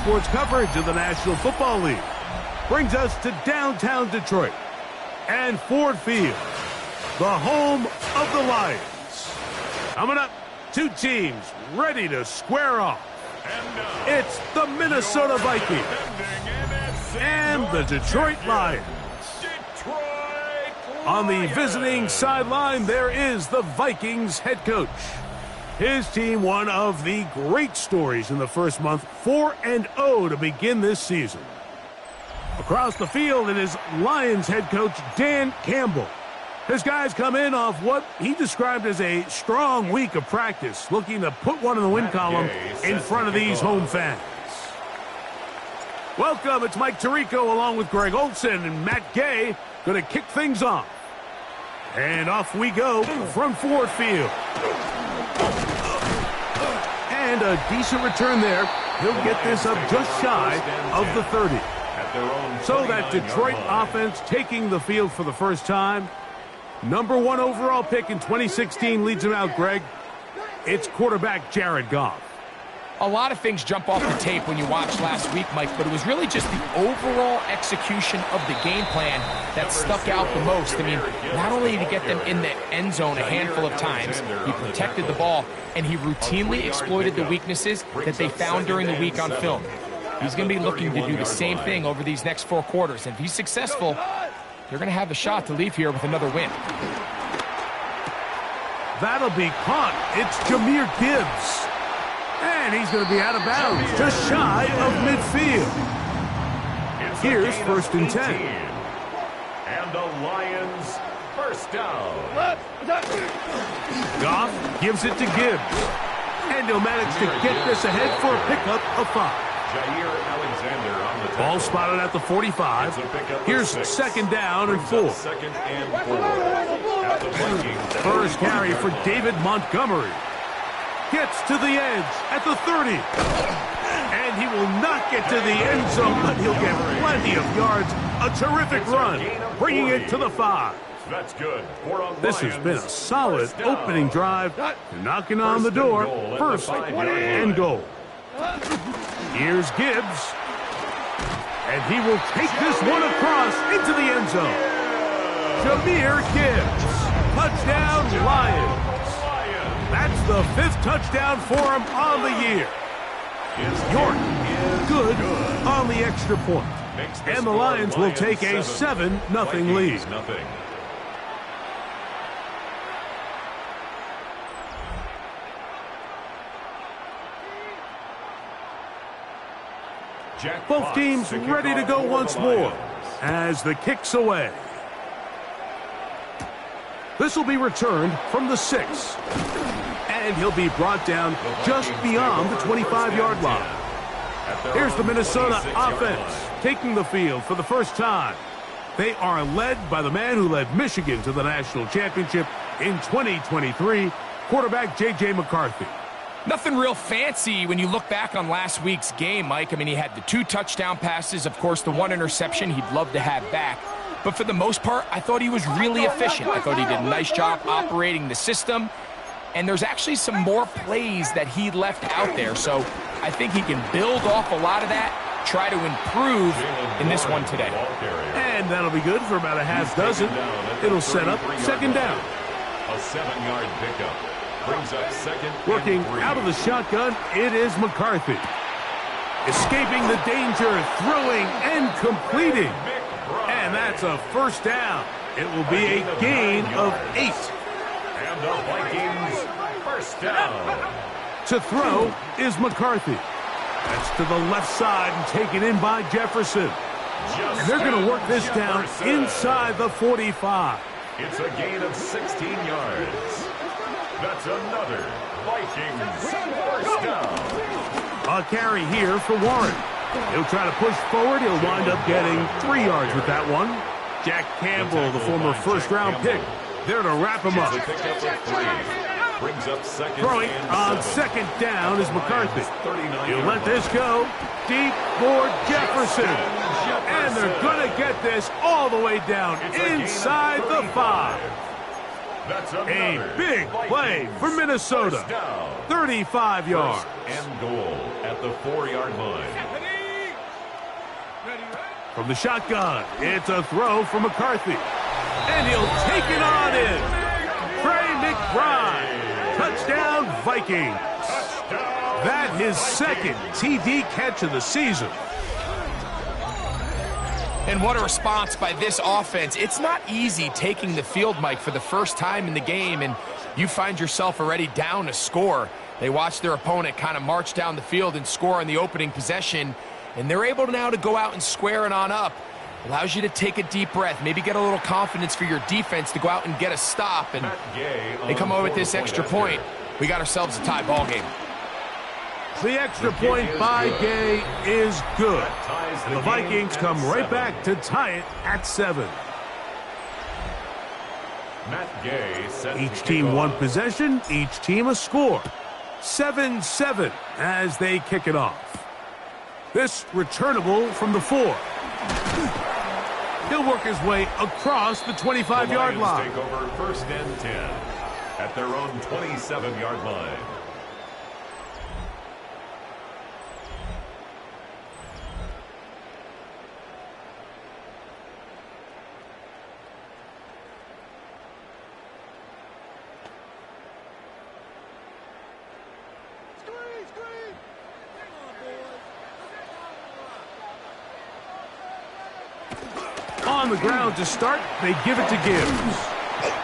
Sports coverage of the National Football League brings us to downtown Detroit and Ford Field, the home of the Lions. Coming up, two teams ready to square off. It's the Minnesota Vikings and the Detroit Lions. On the visiting sideline, there is the Vikings head coach. His team, one of the great stories in the first month, 4-0 to begin this season. Across the field, it is Lions head coach Dan Campbell. His guys come in off what he described as a strong week of practice, looking to put one in the win column in front of these home fans. Welcome, it's Mike Tirico along with Greg Olson and Matt Gay going to kick things off. And off we go from Ford Field. And a decent return there. He'll get this up just shy of the 30. So that Detroit offense taking the field for the first time. Number 1 overall pick in 2016 leads him out, Greg. It's quarterback Jared Goff. A lot of things jump off the tape when you watch last week, Mike, but it was really just the overall execution of the game plan that stuck out the most. I mean, not only did he get them in the end zone a handful of times, he protected the ball, and he routinely exploited the weaknesses that they found during the week on film. He's going to be looking to do the same thing over these next 4 quarters. And if he's successful, they're going to have a shot to leave here with another win. That'll be caught. It's Jahmyr Gibbs. And he's going to be out of bounds, just shy of midfield. Here's 1st and 10. And the Lions first down. Goff gives it to Gibbs. And he'll manage to get this ahead for a pickup of 5. Ball spotted at the 45. Here's 2nd down and 4. First carry for David Montgomery. Gets to the edge at the 30. And he will not get to the end zone, but he'll get plenty of yards. A terrific run, bringing it to the 5. That's good. This has been a solid opening drive. Knocking on the door. 1st and goal. Here's Gibbs. And he will take this one across into the end zone. Jahmyr Gibbs. Touchdown, Lions. That's the 5th touchdown for him on the year. York good on the extra point. And the Lions will take a 7-0 lead. Both teams ready to go once more as the kick's away. This will be returned from the 6. And he'll be brought down just beyond the 25-yard line. Here's the Minnesota offense taking the field for the first time. They are led by the man who led Michigan to the national championship in 2023, quarterback J.J. McCarthy. Nothing real fancy when you look back on last week's game, Mike. I mean, he had the 2 touchdown passes, of course, the 1 interception he'd love to have back. But for the most part, I thought he was really efficient. I thought he did a nice job operating the system. And there's actually some more plays that he left out there. So I think he can build off a lot of that, try to improve in this one today. And that'll be good for about a half dozen. It'll set up 2nd down. A 7-yard pickup. Brings up 2nd. Working out of the shotgun, it is McCarthy. Escaping the danger, throwing and completing. And that's a 1st down. It will be a gain of 8. And the Vikings first down. To throw is McCarthy. That's to the left side and taken in by Jefferson. And they're going to work this down inside the 45. It's a gain of 16 yards. That's another Vikings first down. A carry here for Warren. He'll try to push forward. He'll wind up getting 3 yards with that one. Jack Campbell, the former 1st-round pick, there to wrap him up. Brings up 2nd. Throwing on 2nd down is McCarthy. He'll let this go deep for Jefferson. And they're going to get this all the way down inside the 5. A big play for Minnesota. 35 yards. And goal at the 4-yard line. From the shotgun, it's a throw from McCarthy. And he'll take it on in. Trey McBride. Touchdown, Vikings. That his second TD catch of the season. And what a response by this offense. It's not easy taking the field, Mike, for the first time in the game, and you find yourself already down a score. They watch their opponent kind of march down the field and score on the opening possession, and they're able now to go out and square it on up. Allows you to take a deep breath, maybe get a little confidence for your defense to go out and get a stop, and they come away with this extra point. We got ourselves a tie ball game. The extra point by Gay is good. And the Vikings come right back to tie it at 7. Each team one possession, each team a score. 7-7 as they kick it off. This returnable from the 4. He'll work his way across the 25-yard line. Take over 1st and 10 at their own 27-yard line. On the ground to start, they give it to Gibbs.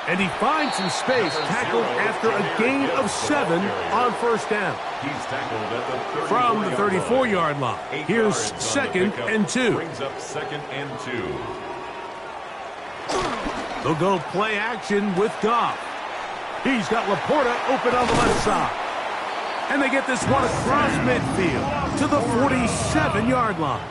And he finds some space, tackled after a gain of 7 on 1st down. He's tackled at the From the 34-yard line. Here's 2nd and 2. Brings up 2nd and 2. They'll go play action with Goff. He's got Laporta open on the left side. And they get this one across midfield to the 47-yard line.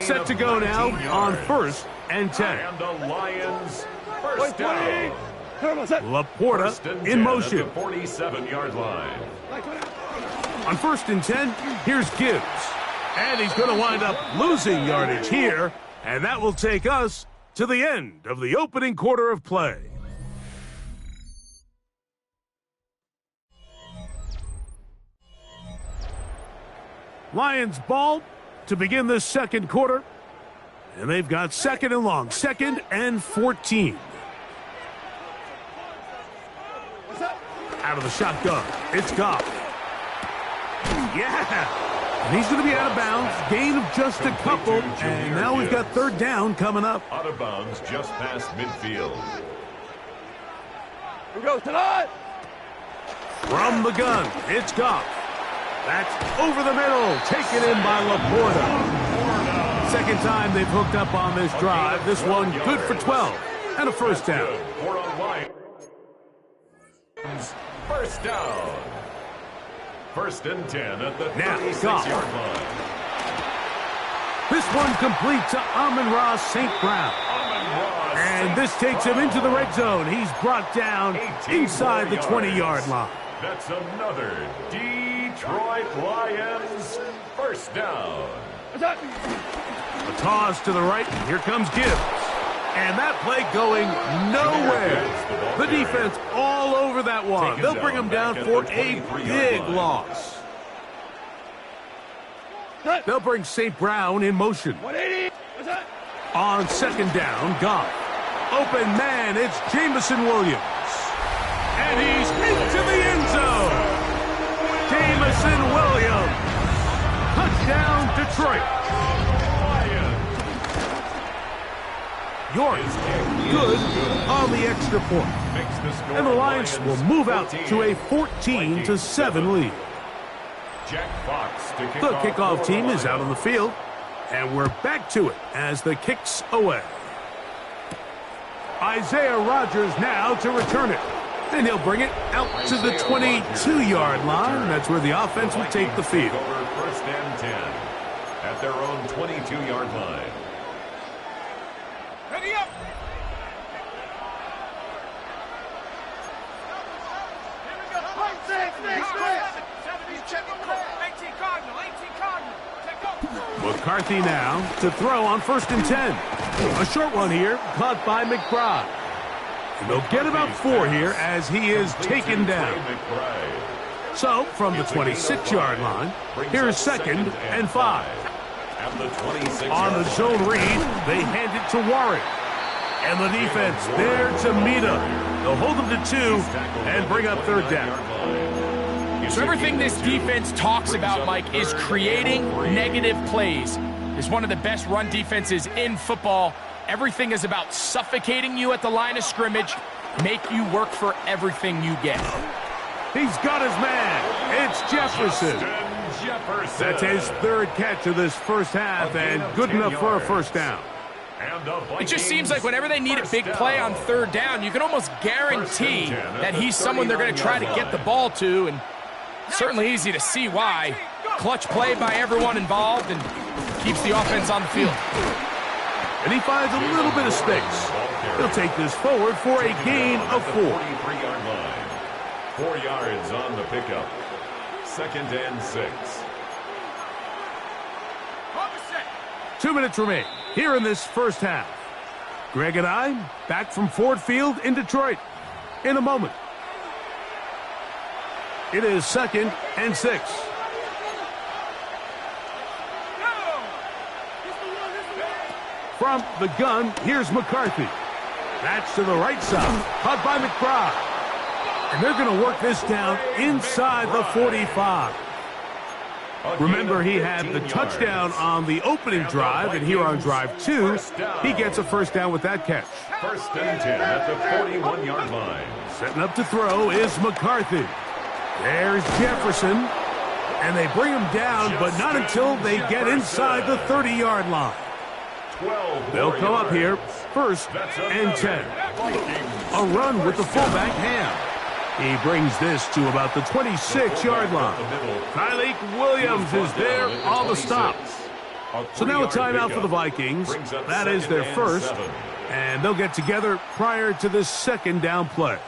Set to go now on 1st and 10. And the Lions first down. Laporta in motion. At the 47-yard line. On 1st and 10, here's Gibbs. And he's going to wind up losing yardage here. And that will take us to the end of the opening quarter of play. Lions ball to begin this second quarter. And they've got 2nd and long, 2nd and 14. Out of the shotgun, it's Goff. Yeah! And he's going to be out of bounds, gain of just a couple, and now we've got 3rd down coming up. Out of bounds just past midfield. Here we go, tonight! From the gun, it's Goff. That's over the middle, taken in by Laporta. Second time they've hooked up on this drive. This one good for 12 and a 1st down. First down. 1st and 10 at the 36-yard line. This one complete to Amon-Ra St. Brown. And this takes him into the red zone. He's brought down inside the 20-yard line. That's another Detroit Lions first down. A toss to the right. Here comes Gibbs. And that play going nowhere. The defense all over that one. They'll bring him down for a big loss. They'll bring St. Brown in motion. On 2nd down, Goff. Open man, it's Jameson Williams. And he's into the end zone. Jameson Williams. Touchdown, Detroit. York good on the extra point. And the Lions will move out to a 14-7 lead. The kickoff team is out on the field. And we're back to it as the kick's away. Isaiah Rodgers now to return it. And he'll bring it out to the 22-yard line. That's where the offense will take the field. Over 1st and 10 at their own 22-yard line. Ready up! McCarthy now to throw on 1st and 10. A short one here, caught by McBride. And they'll get about 4 here as he is taken down. So, from the 26-yard line, here's 2nd and 5. On the zone read, they hand it to Warren. And the defense there to meet him. They'll hold him to 2 and bring up 3rd down. So everything this defense talks about, Mike, is creating negative plays. It's one of the best run defenses in football. Everything is about suffocating you at the line of scrimmage, make you work for everything you get. He's got his man. It's Jefferson. That's his 3rd catch of this first half, and good enough for a 1st down. It just seems like whenever they need a big play on 3rd down, you can almost guarantee that he's someone they're going to try to get the ball to, and certainly easy to see why. Clutch play by everyone involved and keeps the offense on the field. And he finds a little bit of space. He'll take this forward for a gain of 4. 43-yard line. 4 yards on the pickup. 2nd and 6. 2 minutes remain here in this first half. Greg and I back from Ford Field in Detroit in a moment. It is 2nd and 6. From the gun, here's McCarthy. That's to the right side, caught by McBride. And they're going to work this down inside the 45. Remember, he had the touchdown on the opening drive, and here on drive 2, he gets a 1st down with that catch. 1st and 10 at the 41-yard line. Setting up to throw is McCarthy. There's Jefferson, and they bring him down, but not until they get inside the 30-yard line. They'll come up here, 1st and 10. A run with the fullback, Ham. He brings this to about the 26-yard line. Tyleek Williams is there on the stop. So now a timeout for the Vikings. That is their 1st, and they'll get together prior to this 2nd down play.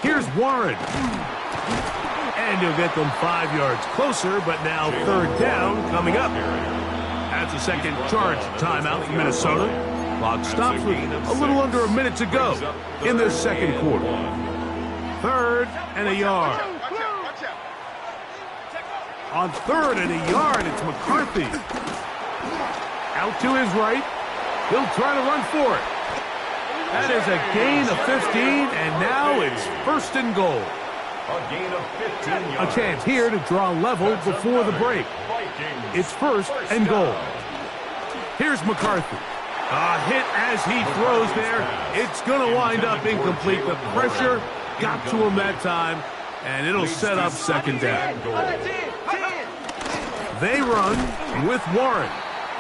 Here's Warren. And he'll get them 5 yards closer, but now 3rd down coming up. That's a second charge timeout for Minnesota. Clock stops with a little under a minute to go in this 2nd quarter. 3rd and a yard. On 3rd and a yard, it's McCarthy. Out to his right. He'll try to run for it. That is a gain of 15, and now it's 1st and goal. A gain of 15 yards. A chance here to draw level before the break. It's 1st and goal. Here's McCarthy. A hit as he throws there. It's going to wind up incomplete. The pressure got to him that time, and it'll set up 2nd down. They run with Warren.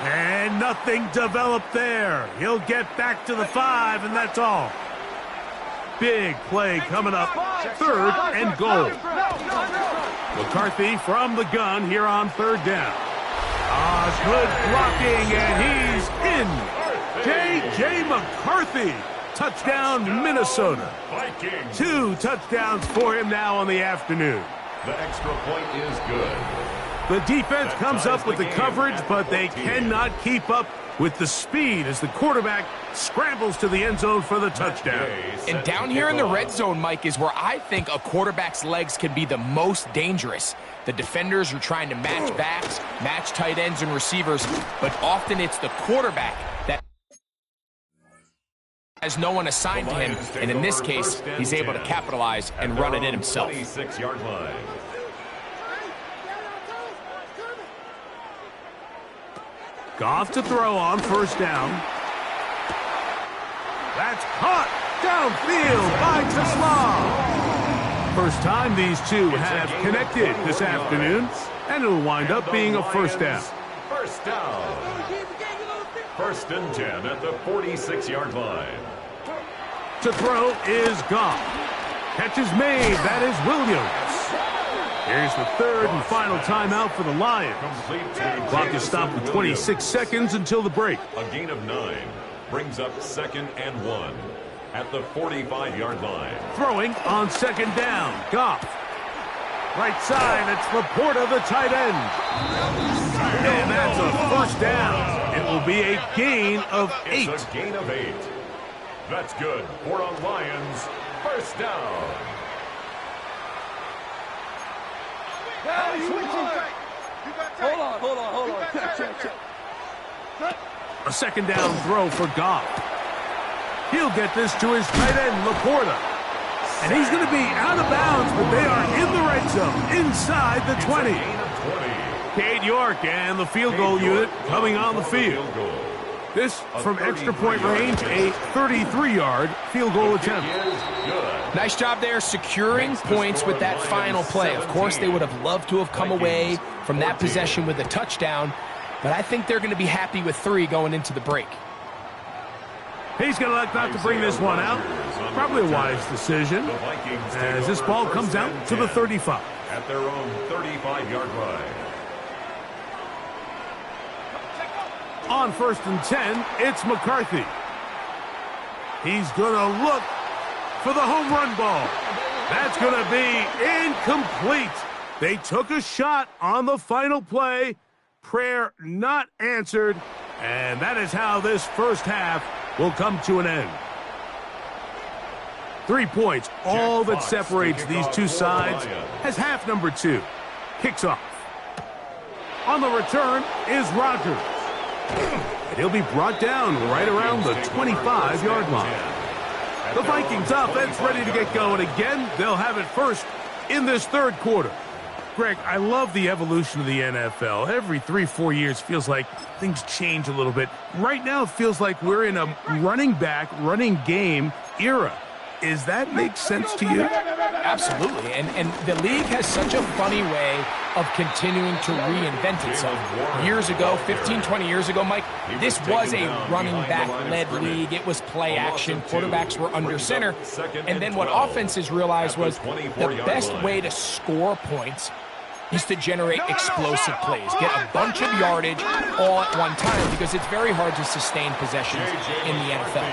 And nothing developed there. He'll get back to the 5, and that's all. Big play coming up. 3rd and goal. McCarthy from the gun here on 3rd down. Good blocking, and he's in. J.J. McCarthy. Touchdown, Minnesota. 2 touchdowns for him now on the afternoon. The extra point is good. The defense comes up with the coverage, but they cannot keep up with the speed as the quarterback scrambles to the end zone for the touchdown. And down here in the red zone, Mike, is where I think a quarterback's legs can be the most dangerous. The defenders are trying to match backs, match tight ends and receivers, but often it's the quarterback that has no one assigned to him, and in this case, he's able to capitalize and run it in himself. 26-yard line. Goff to throw on 1st down. That's caught downfield by Tesla. First time these two have connected this afternoon, and it'll wind up being a 1st down. 1st down. 1st and 10 at the 46-yard line. To throw is Goff. Catch is made. That is Williams. Here's the 3rd and final timeout for the Lions. Clock is stopped with 26 seconds until the break. A gain of 9 brings up 2nd and 1. at the 45-yard line. Throwing on second down. Goff. Right side, it's Laporta, the tight end. And that's a first down. It will be a gain of 8. It's a gain of 8. That's good for a Lions first down. Hold on. Check. A second down throw for Goff. He'll get this to his tight end, Laporta. And he's going to be out of bounds, but they are in the red zone, inside the 20. Cade York and the field goal unit coming on the field. This from extra point range, a 33-yard field goal attempt. Nice job there securing points with that final play. Of course, they would have loved to have come away from that possession with a touchdown, but I think they're going to be happy with 3 going into the break. He's going to elect not to bring this one out. Probably a wise decision as this ball comes out to the 35. At their own 35-yard line. On 1st and 10, it's McCarthy. He's going to look for the home run ball. That's going to be incomplete. They took a shot on the final play. Prayer not answered. And that is how this first half will come to an end. 3 points, all that separates these two sides, as half number 2 kicks off. On the return is Rodgers. And he'll be brought down right around the 25-yard line. The Vikings offense ready to get going again. They'll have it first in this third quarter. Greg, I love the evolution of the NFL. Every 3-4 years feels like things change a little bit. Right now it feels like we're in a running back, running game era. Does that make sense to you? Absolutely, and the league has such a funny way of continuing to reinvent itself. Years ago, 15, 20 years ago, Mike, this was a running back-led league. It was play action. Quarterbacks were under center. And then what offenses realized was the best way to score points is to generate explosive plays, get a bunch of yardage all at one time, because it's very hard to sustain possessions in the NFL.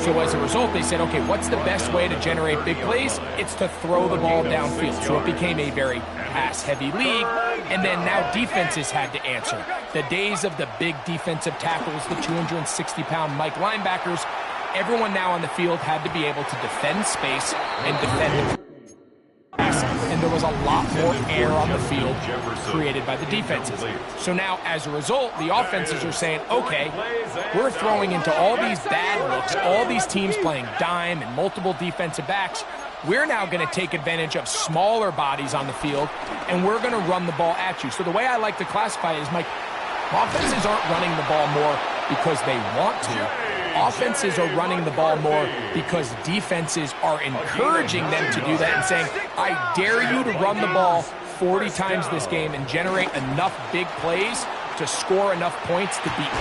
So as a result, they said, okay, what's the best way to generate big plays? It's to throw the ball downfield. So it became a very pass-heavy league, and then now defenses had to answer. The days of the big defensive tackles, the 260-pound Mike linebackers, everyone now on the field had to be able to defend space and defend the and there was a lot more air on the field created by the defenses. So now, as a result, the offenses are saying, okay, we're throwing into all these bad looks, all these teams playing dime and multiple defensive backs. We're now going to take advantage of smaller bodies on the field, and we're going to run the ball at you. So the way I like to classify it is, Mike, offenses aren't running the ball more because they want to. Offenses are running the ball more because defenses are encouraging them to do that and saying, I dare you to run the ball 40 times this game and generate enough big plays to score enough points to beat me.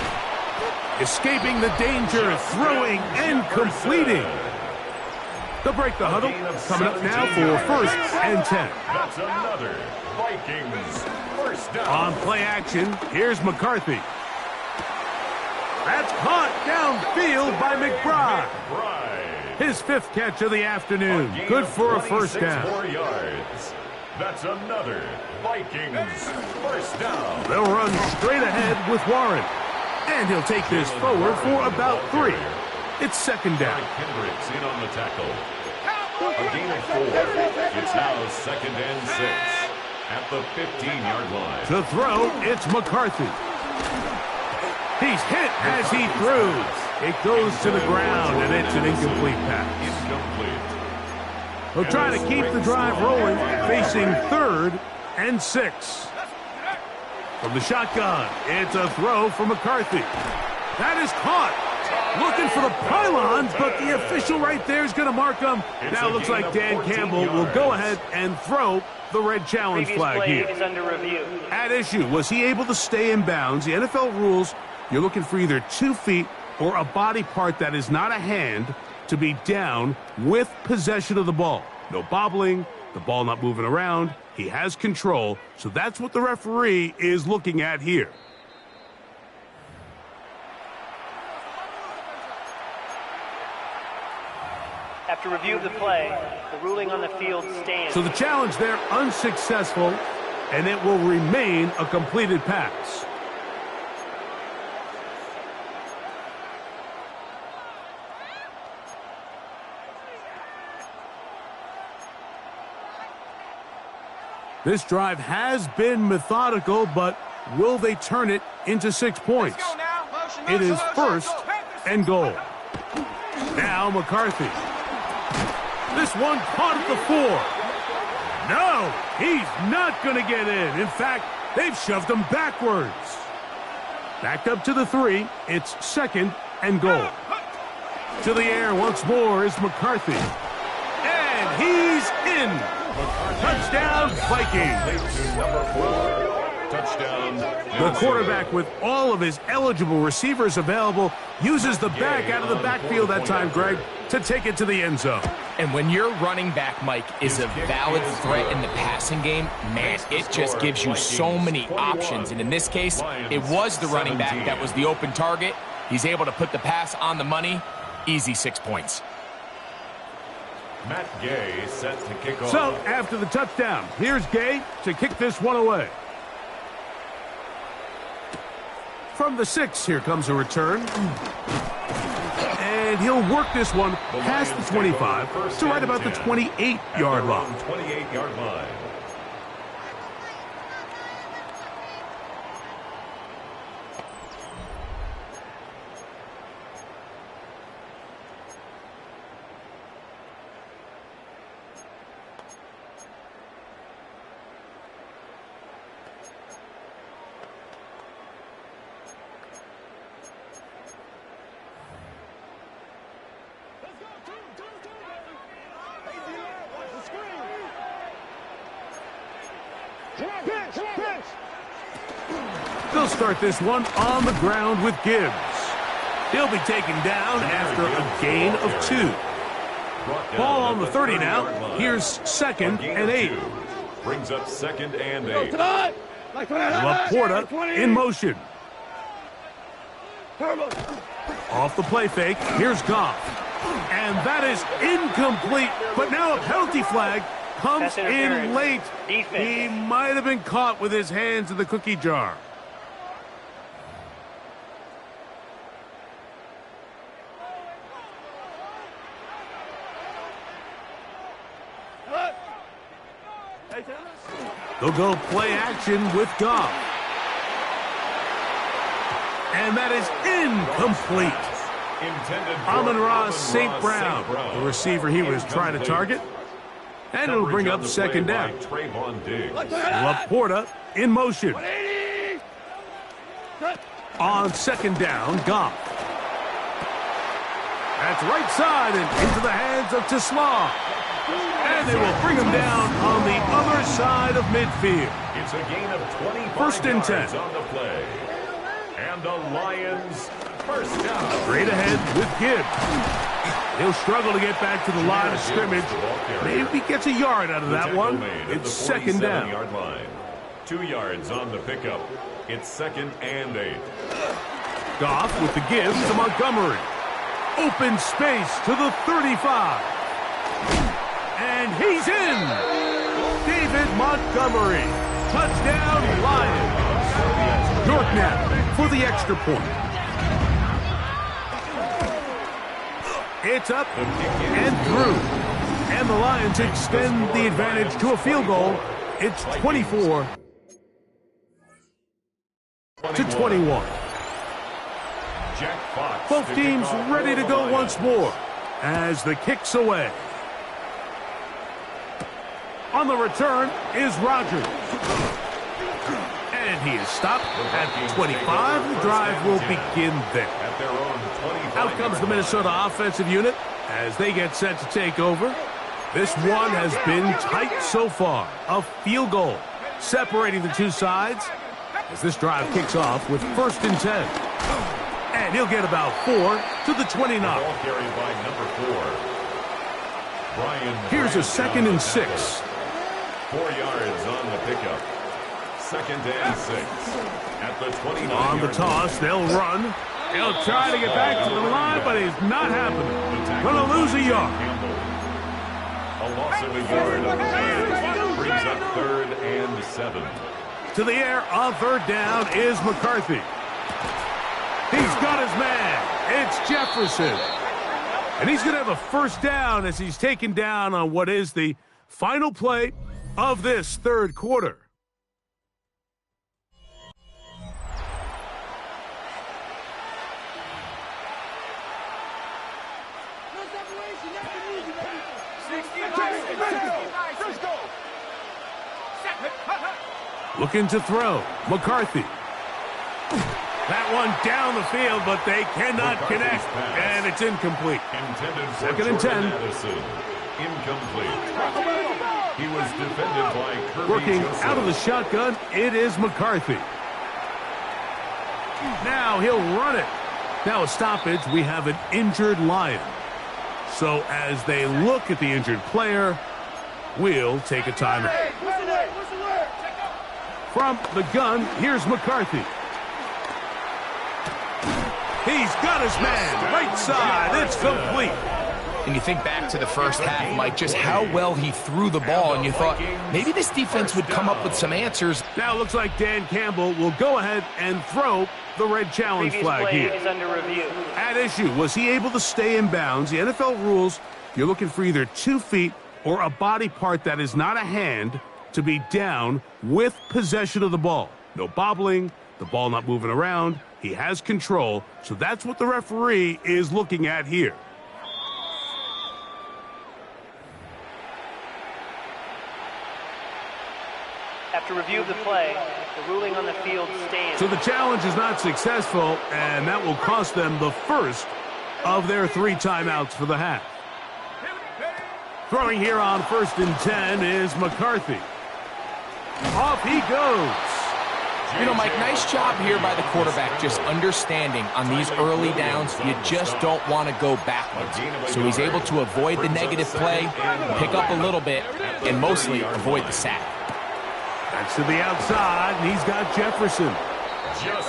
Escaping the danger, throwing and completing. They'll break the huddle. Coming up now for 1st and 10. That's another Vikings first down. On play action, here's McCarthy. That's caught downfield by McBride. His 5th catch of the afternoon. Good for a first down. Yards. That's another Vikings first down. They'll run straight ahead with Warren. And he'll take this forward for about 3. It's 2nd down. Kendricks in on the tackle. A gain of 4. It's now 2nd and 6 at the 15-yard line. To throw, it's McCarthy. He's hit as he throws. It goes to the ground, and it's an incomplete pass. He'll try to keep the drive rolling, facing 3rd and 6. From the shotgun, it's a throw for McCarthy. That is caught. Looking for the pylons, but the official right there is going to mark him. Now it looks like Dan Campbell will go ahead and throw the red challenge flag here. Is under review. At issue, was he able to stay in bounds? The NFL rules, you're looking for either 2 feet or a body part that is not a hand to be down with possession of the ball. No bobbling, the ball not moving around. He has control, so that's what the referee is looking at here. After review of the play, the ruling on the field stands. So the challenge there unsuccessful, and it will remain a completed pass. This drive has been methodical, but will they turn it into 6 points? It is first and goal. Now McCarthy. This one caught at the 4. No, he's not going to get in. In fact, they've shoved him backwards. Backed up to the 3. It's second and goal. To the air once more is McCarthy. And he's in. Touchdown, Vikings. Number 4. Touchdown. The quarterback, with all of his eligible receivers available, uses the back out of the backfield that time, Greg, to take it to the end zone. And when your running back, Mike, is a valid threat in the passing game, man, it just gives you so many options. And in this case, it was the running back that was the open target. He's able to put the pass on the money. Easy 6 points. Matt Gay set to kick off. So, after the touchdown, here's Gay to kick this one away. From the 6, here comes a return. And he'll work this one past the 25 to right about the 28-yard line. 28-yard line. They'll start this one on the ground with Gibbs. He'll be taken down after a gain of 2. Ball on the 30 now. Here's second and 8. Brings up second and 8. Laporta in motion. Off the play fake. Here's Goff. And that is incomplete. But now a penalty flag comes in late. He might have been caught with his hands in the cookie jar. They'll go play action with Goff. And that is incomplete. Amon-Ra St. Brown, the receiver he was trying to target. And it'll bring up second down. Laporta in motion. On second down, Goff. That's right side and into the hands of Tesla. And they will bring him down on the other side of midfield. It's a gain of 25 First and 10. on the play. And the Lions first down. Straight ahead with Gibbs. He'll struggle to get back to the line of scrimmage. Maybe gets a yard out of that one. It's second down. 47-yard line. 2 yards on the pickup. It's second and 8. Goff with the Gibbs to Montgomery. Open space to the 35. And he's in. David Montgomery. Touchdown, Lions. York now for the extra point. It's up and through. And the Lions extend the advantage to a field goal. It's 24 to 21. Both teams ready to go once more as the kick's away. On the return is Rodgers. And he is stopped at 25. The drive will begin there. Out comes the Minnesota offensive unit as they get set to take over. This one has been tight so far. A field goal separating the two sides as this drive kicks off with first and 10. And he'll get about 4 to the 29. Ball carried by number 4. Here's a second and 6. 4 yards on the pickup. Second and 6. At the 29. On the toss, they'll run. He'll try to get back to the line, but it's not happening. Gonna lose a yard. A loss of a yard on the play. Brings up 3rd and 7. To the air on 3rd down is McCarthy. He's got his man. It's Jefferson. And he's going to have a 1st down as he's taken down on what is the final play of this 3rd quarter. Looking to throw. McCarthy. That one down the field, but they cannot connect, and it's incomplete. Second and 10. Incomplete. He was defended by Kirby Working Joseph. out of the shotgun, it is McCarthy. Now he'll run it. Now a stoppage, we have an injured Lion. So as they look at the injured player, we'll take a timeout. From the gun, here's McCarthy. He's got his man, right side, it's complete. And you think back to the first half, Mike, just how well he threw the ball, and you thought maybe this defense would come up with some answers. Now it looks like Dan Campbell will go ahead and throw the red challenge flag here. Is under review. At issue, was he able to stay in bounds? The NFL rules, you're looking for either 2 feet or a body part that is not a hand to be down with possession of the ball. No bobbling, the ball not moving around. He has control, so that's what the referee is looking at here. After review of the play, the ruling on the field stands. So the challenge is not successful, and that will cost them the first of their 3 timeouts for the half. Throwing here on 1st and 10 is McCarthy. Off he goes. You know, Mike, nice job here by the quarterback, just understanding on these early downs, you just don't want to go backwards. So he's able to avoid the negative play, pick up a little bit, and mostly avoid the sack. That's to the outside, and he's got Jefferson.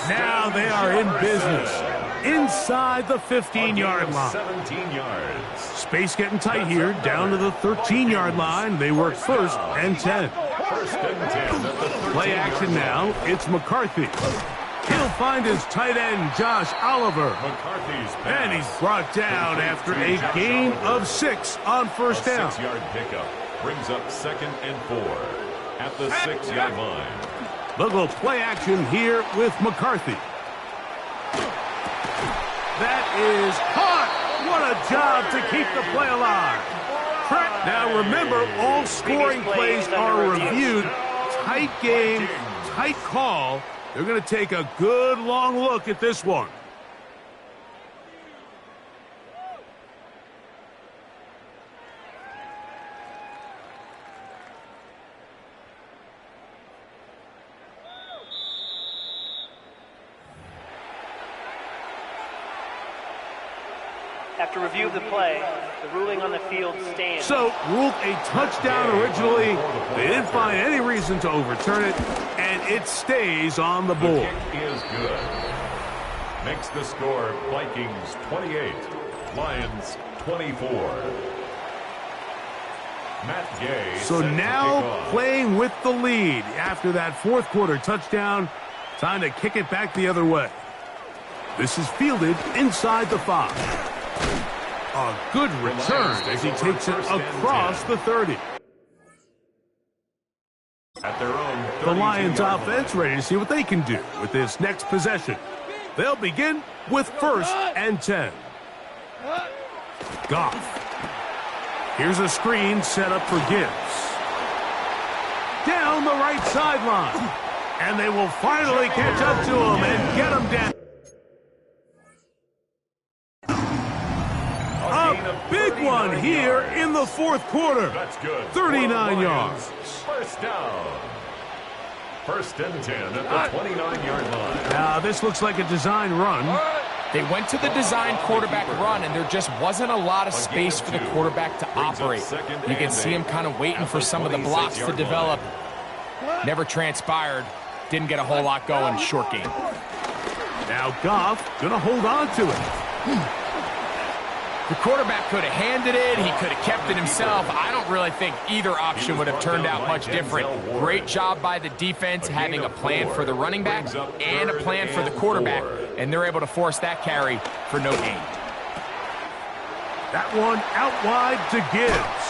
Now they are in business. Inside the 15-yard line. 17 yards. Space getting tight here, down to the 13-yard line. They work 1st and 10. 1st and 10 at the 13. Play action now. It's McCarthy. He'll find his tight end, Josh Oliver. McCarthy's pass. And he's brought down after a gain of 6 on 1st down. 6-yard pickup brings up 2nd and 4 at the 6-yard line. Look, play action here with McCarthy. That is caught. What a job to keep the play alive. Now remember, all scoring plays are reviewed. Tight game, tight call. They're going to take a good long look at this one. After review of the play, the ruling on the field stands. So, ruled a touchdown originally. They didn't find any reason to overturn it, and it stays on the board. The kick is good. Makes the score Vikings 28, Lions 24. Matt Gay. So now playing with the lead after that 4th quarter touchdown. Time to kick it back the other way. This is fielded inside the 5. A good return as he takes it across the 30. At their own The Lions offense ready to see what they can do with this next possession. They'll begin with 1st and 10. Goff. Here's a screen set up for Gibbs. Down the right sideline. And they will finally catch up to him and get him down. A big one here in the 4th quarter. That's good. 39 yards. 1st down. 1st and 10 at the 29-yard line. Now this looks like a design run. They went to the design quarterback run, and there just wasn't a lot of space for the quarterback to operate. You can see him kind of waiting for some of the blocks to develop. Never transpired. Didn't get a whole lot going. Short game. Now Goff gonna hold on to it. The quarterback could have handed it. He could have kept it himself. I don't really think either option would have turned out much different. Great job by the defense having a plan for the running back and a plan for the quarterback, and they're able to force that carry for no gain. That one out wide to Gibbs.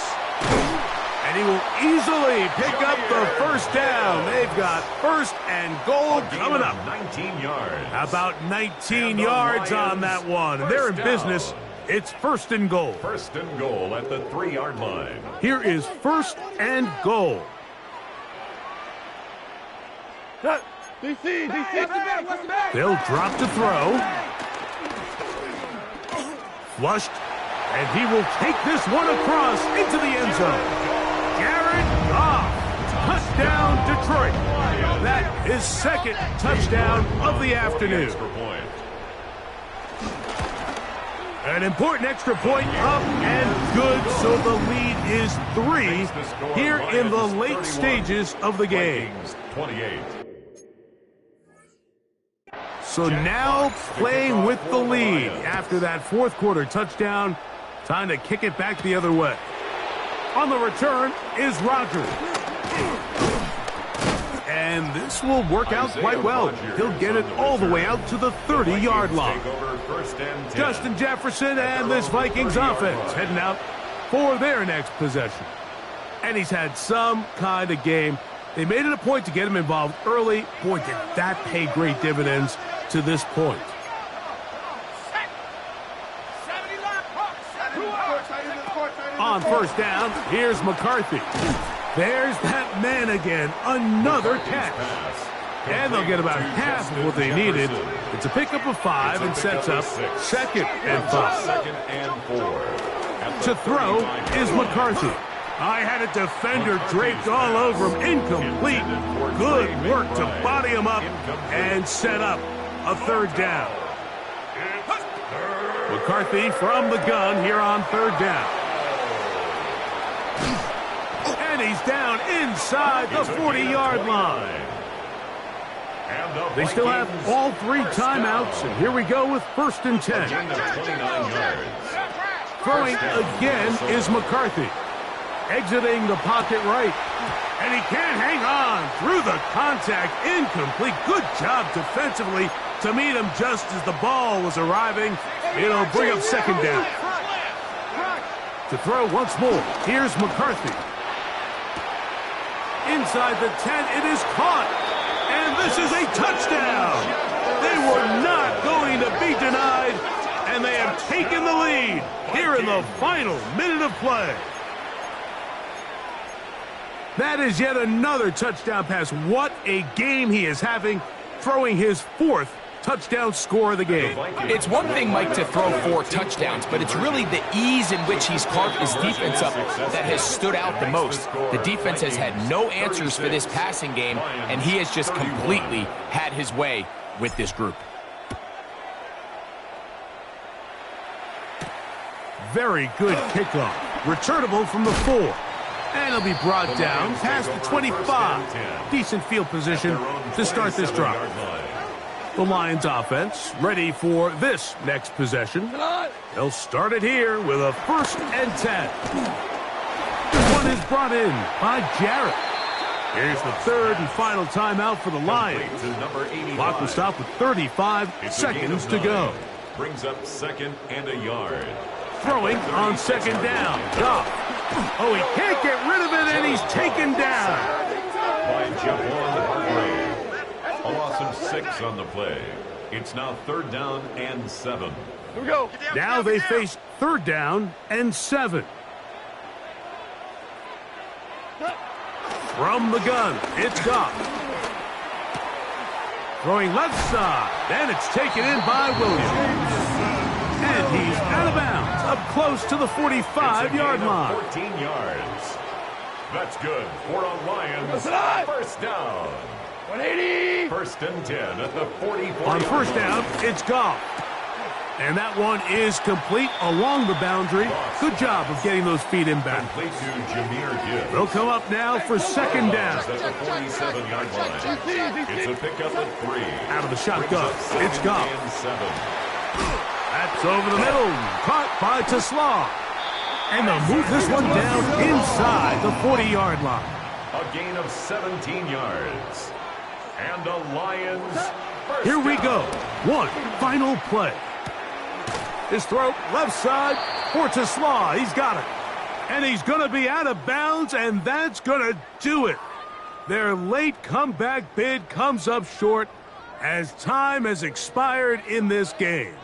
And he will easily pick up the first down. They've got first and goal coming up. 19 yards. About 19 yards on that one. And they're in business. It's first and goal. First and goal at the 3-yard line. Here is first and goal. DC. They'll drop to throw. Flushed. And he will take this one across into the end zone. Jared Goff. Touchdown, Detroit. That is second touchdown of the afternoon. An important extra point up and good, so the lead is 3 here in the late stages of the game. 28. So now playing with the lead after that fourth quarter touchdown. Time to kick it back the other way. On the return is Rodgers. And this will work out quite well. He'll get it all the way out to the 30-yard line. Justin Jefferson and this Vikings offense heading out for their next possession. And he's had some kind of game. They made it a point to get him involved early. Boy, did that pay great dividends to this point. On first down, here's McCarthy. There's that man again. Another catch. And they'll get about half of what they needed. It's a pickup of 5 and sets up second and 5. Second and 4. To throw is McCarthy. I had a defender draped all over him. Incomplete. Good work to body him up and set up a third down. McCarthy from the gun here on third down. And he's down inside the 40-yard line. They still have all 3 timeouts, and here we go with first and 10. Throwing again is McCarthy. Exiting the pocket right. And he can't hang on through the contact. Incomplete. Good job defensively to meet him just as the ball was arriving. It'll bring up second down. To throw once more, here's McCarthy. Inside the 10, it is caught. And this is a touchdown. They were not going to be denied, and they have taken the lead here in the final minute of play. That is yet another touchdown pass. What a game he is having, throwing his 4th touchdown score of the game. It's one thing, Mike, to throw 4 touchdowns, but it's really the ease in which he's carved his defense up that has stood out the most. The defense has had no answers for this passing game, and he has just completely had his way with this group. Very good kickoff. Returnable from the 4. And it'll be brought down past the 25. Decent field position to start this drive. The Lions offense ready for this next possession. They'll start it here with a first and 10. This one is brought in by Jarrett. Here's the third and final timeout for the Lions. Clock will stop with 35 seconds to go. Brings up second and a yard. Throwing on second down. Goff. Oh, he can't get rid of it, and he's taken down. By Javon Hargrave. A loss of 6 on the play. It's now third down and 7. Here we go. Now they face third down and 7. From the gun, it's Goff. Throwing left side, and it's taken in by Williams. And he's out of bounds, up close to the 45-yard line. 14 yards. That's good for a Lions first down. 180. First and 10 at the 44. On first down, it's Goff. And that one is complete along the boundary. Good job of getting those feet in back. Complete to Jahmyr Gibbs. They'll come up now for second down. At the 47-yard line. It's a pickup at 3. Out of the shotgun, it's Goff. And 7. That's over the middle. Caught by Tesla. And they'll move this one down inside the 40-yard line. A gain of 17 yards. And the Lions first Here we down. go. One final play. His throw left side for Tesla. He's got it. And he's going to be out of bounds, and that's going to do it. Their late comeback bid comes up short as time has expired in this game.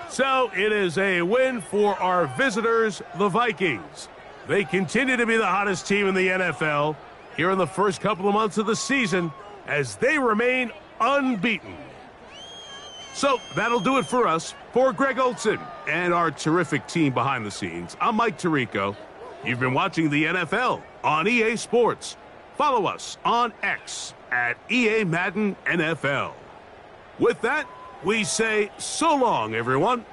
So it is a win for our visitors, the Vikings. They continue to be the hottest team in the NFL here in the first couple of months of the season as they remain unbeaten. So that'll do it for us. For Greg Olson and our terrific team behind the scenes, I'm Mike Tirico. You've been watching the NFL on EA Sports. Follow us on X at EA Madden NFL. With that, we say so long, everyone.